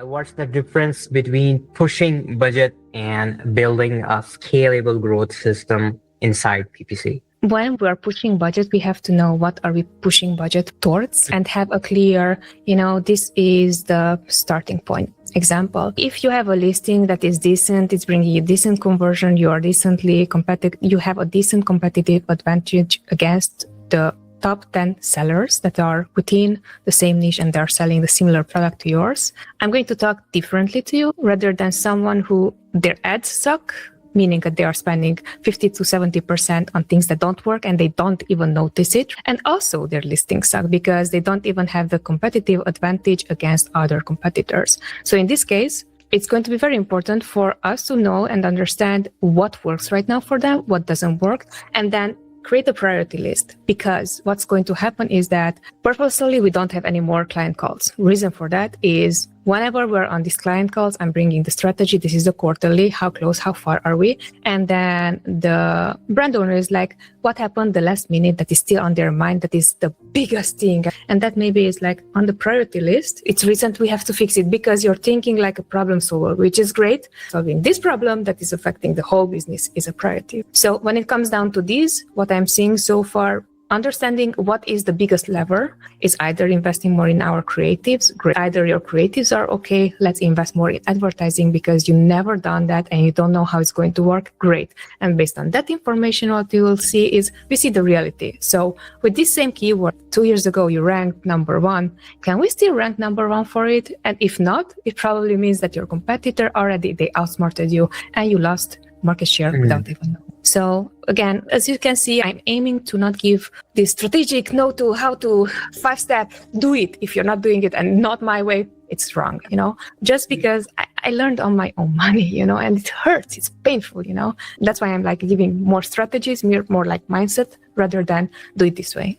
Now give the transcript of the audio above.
What's the difference between pushing budget and building a scalable growth system inside PPC? When we are pushing budget, we have to know what are we pushing budget towards and have a clear, this is the starting point. Example, if you have a listing that is decent, it's bringing you decent conversion, you are decently competitive, you have a decent competitive advantage against the top 10 sellers that are within the same niche and they're selling the similar product to yours. I'm going to talk differently to you rather than someone who their ads suck, meaning that they are spending 50 to 70% on things that don't work and they don't even notice it. And also their listings suck because they don't even have the competitive advantage against other competitors. So in this case, it's going to be very important for us to know and understand what works right now for them, what doesn't work, and then create a priority list, because what's going to happen is that purposely we don't have any more client calls. Reason for that is whenever we're on these client calls, I'm bringing the strategy. This is the quarterly, how close, how far are we? And then the brand owner is like, what happened the last minute that is still on their mind? That is the biggest thing. And that maybe is like on the priority list. It's recent, we have to fix it because you're thinking like a problem solver, which is great. Solving this problem that is affecting the whole business is a priority. So when it comes down to this, what I'm seeing so far, understanding what is the biggest lever is either investing more in our creatives. Either your creatives are okay, let's invest more in advertising because you never done that and you don't know how it's going to work. Great. And based on that information, what you will see is we see the reality. So with this same keyword, 2 years ago, you ranked number 1. Can we still rank number 1 for it? And if not, it probably means that your competitor already, they outsmarted you and you lost market share without even knowing. So again, as you can see, I'm aiming to not give this strategic know to how to 5-step, do it. If you're not doing it and not my way, it's wrong, just because I learned on my own money, and it hurts, it's painful, That's why I'm like giving more strategies, more like mindset rather than do it this way.